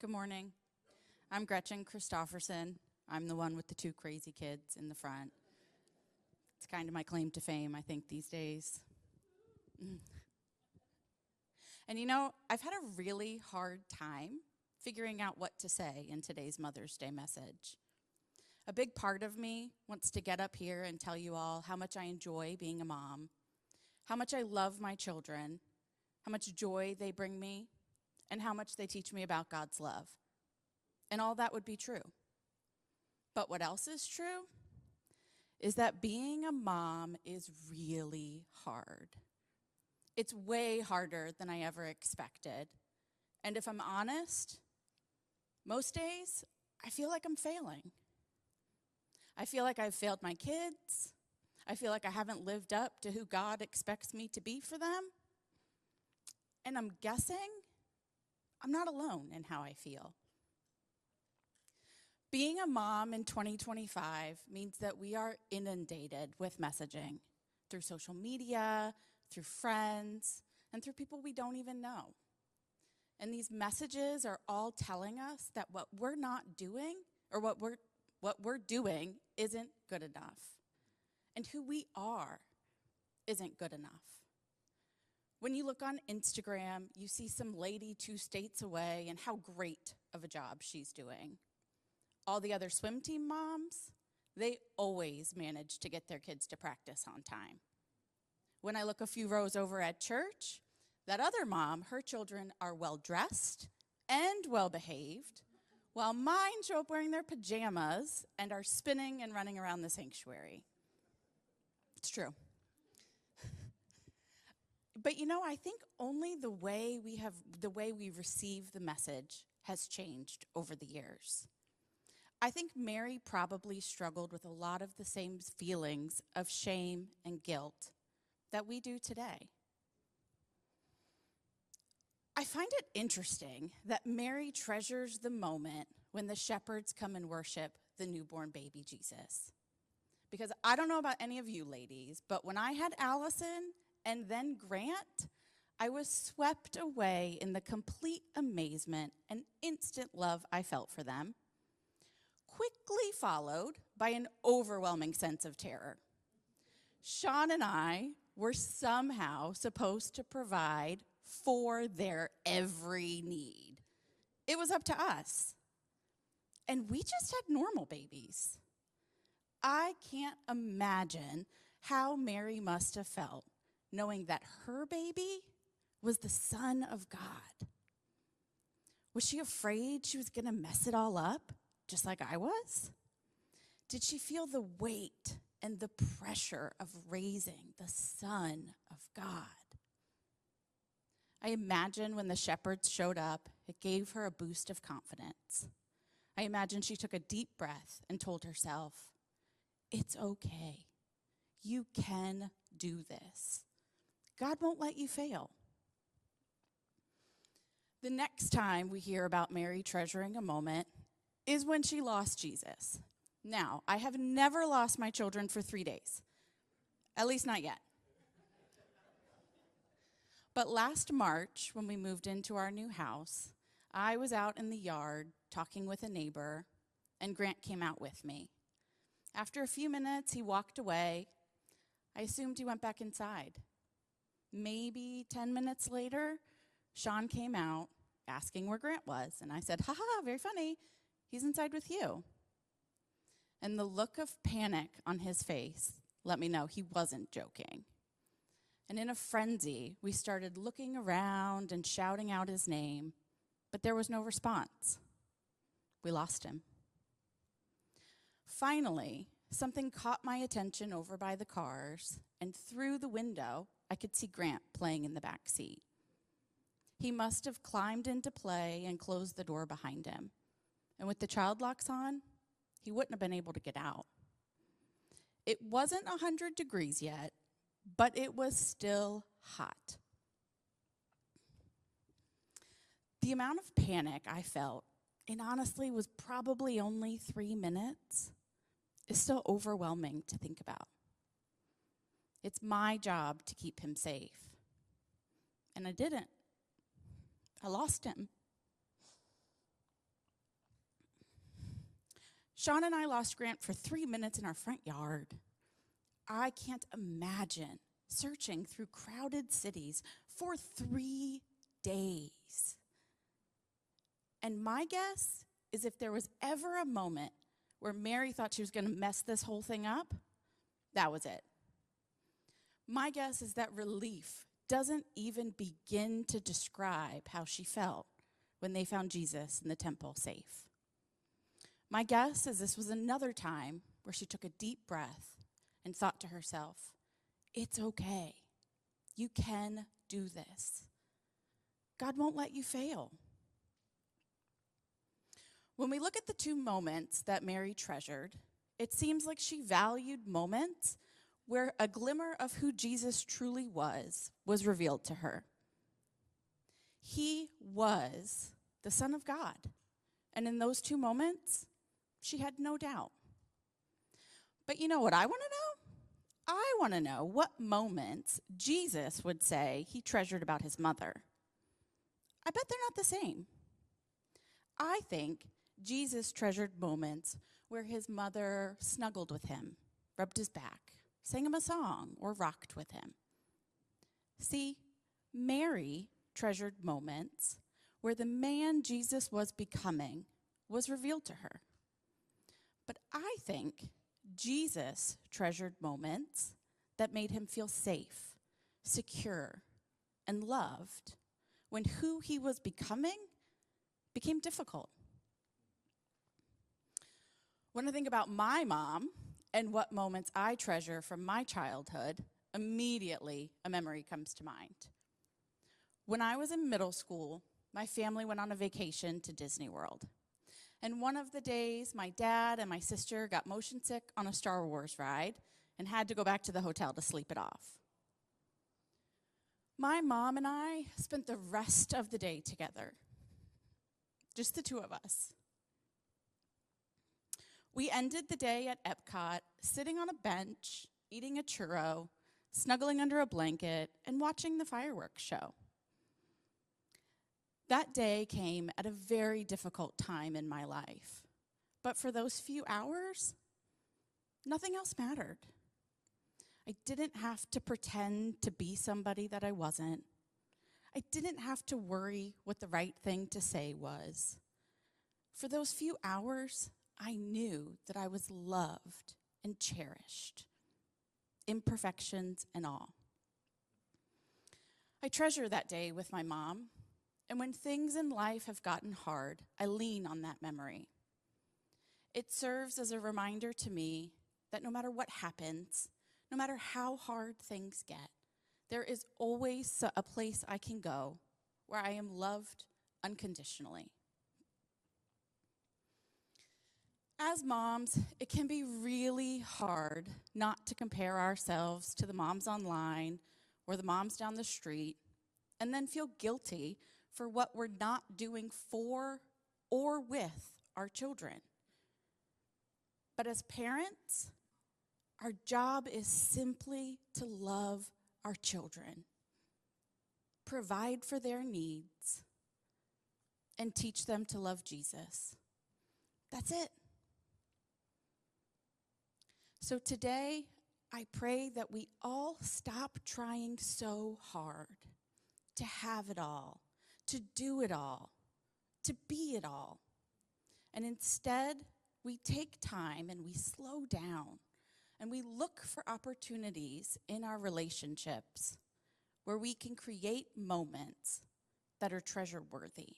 Good morning. I'm Gretchen Christopherson. I'm the one with the two crazy kids in the front. It's kind of my claim to fame, I think, these days. And you know, I've had a really hard time figuring out what to say in today's Mother's Day message. A big part of me wants to get up here and tell you all how much I enjoy being a mom, how much I love my children, how much joy they bring me, and how much they teach me about God's love. And all that would be true. But what else is true is that being a mom is really hard. It's way harder than I ever expected. And if I'm honest, most days I feel like I'm failing. I feel like I've failed my kids. I feel like I haven't lived up to who God expects me to be for them. And I'm guessing I'm not alone in how I feel. Being a mom in 2025 means that we are inundated with messaging through social media, through friends, and through people we don't even know. And these messages are all telling us that what we're not doing, or what we're doing isn't good enough. And who we are isn't good enough. When you look on Instagram, you see some lady 2 states away and how great of a job she's doing. All the other swim team moms, they always manage to get their kids to practice on time. When I look a few rows over at church, that other mom, her children are well-dressed and well-behaved, while mine show up wearing their pajamas and are spinning and running around the sanctuary. It's true. But you know, I think only the way we receive the message has changed over the years. I think Mary probably struggled with a lot of the same feelings of shame and guilt that we do today. I find it interesting that Mary treasures the moment when the shepherds come and worship the newborn baby Jesus. Because I don't know about any of you ladies, but when I had Allison and then Grant, I was swept away in the complete amazement and instant love I felt for them, quickly followed by an overwhelming sense of terror. Sean and I were somehow supposed to provide for their every need. It was up to us. And we just had normal babies. I can't imagine how Mary must have felt knowing that her baby was the Son of God. Was she afraid she was going to mess it all up, just like I was? Did she feel the weight and the pressure of raising the Son of God? I imagine when the shepherds showed up, it gave her a boost of confidence. I imagine she took a deep breath and told herself, "It's okay. You can do this. God won't let you fail." The next time we hear about Mary treasuring a moment is when she lost Jesus. Now, I have never lost my children for 3 days, at least not yet. But last March, when we moved into our new house, I was out in the yard talking with a neighbor, and Grant came out with me. After a few minutes, he walked away. I assumed he went back inside. Maybe 10 minutes later, Sean came out asking where Grant was, and I said, "Ha ha, very funny. He's inside with you." And the look of panic on his face let me know he wasn't joking. And in a frenzy, we started looking around and shouting out his name, but there was no response. We lost him. Finally, something caught my attention over by the cars, and through the window, I could see Grant playing in the back seat. He must have climbed into play and closed the door behind him. And with the child locks on, he wouldn't have been able to get out. It wasn't 100 degrees yet, but it was still hot. The amount of panic I felt, and honestly was probably only 3 minutes, is still overwhelming to think about. It's my job to keep him safe. And I didn't. I lost him. Sean and I lost Grant for 3 minutes in our front yard. I can't imagine searching through crowded cities for 3 days. And my guess is if there was ever a moment where Mary thought she was going to mess this whole thing up, that was it. My guess is that relief doesn't even begin to describe how she felt when they found Jesus in the temple safe. My guess is this was another time where she took a deep breath and thought to herself, it's okay. You can do this. God won't let you fail. When we look at the 2 moments that Mary treasured, it seems like she valued moments where a glimmer of who Jesus truly was revealed to her. He was the Son of God. And in those 2 moments, she had no doubt. But you know what I want to know? I want to know what moments Jesus would say he treasured about his mother. I bet they're not the same. I think Jesus treasured moments where his mother snuggled with him, rubbed his back, sang him a song, or rocked with him. See, Mary treasured moments where the man Jesus was becoming was revealed to her. But I think Jesus treasured moments that made him feel safe, secure, and loved when who he was becoming became difficult. When I think about my mom and what moments I treasure from my childhood, immediately a memory comes to mind. When I was in middle school, my family went on a vacation to Disney World. And one of the days, my dad and my sister got motion sick on a Star Wars ride and had to go back to the hotel to sleep it off. My mom and I spent the rest of the day together, just the 2 of us. We ended the day at Epcot, sitting on a bench, eating a churro, snuggling under a blanket, and watching the fireworks show. That day came at a very difficult time in my life. But for those few hours, nothing else mattered. I didn't have to pretend to be somebody that I wasn't. I didn't have to worry what the right thing to say was. For those few hours, I knew that I was loved and cherished, imperfections and all. I treasure that day with my mom, and when things in life have gotten hard, I lean on that memory. It serves as a reminder to me that no matter what happens, no matter how hard things get, there is always a place I can go where I am loved unconditionally. As moms, it can be really hard not to compare ourselves to the moms online or the moms down the street and then feel guilty for what we're not doing for or with our children. But as parents, our job is simply to love our children, provide for their needs, and teach them to love Jesus. That's it. So today, I pray that we all stop trying so hard to have it all, to do it all, to be it all. And instead, we take time and we slow down and we look for opportunities in our relationships where we can create moments that are treasure-worthy.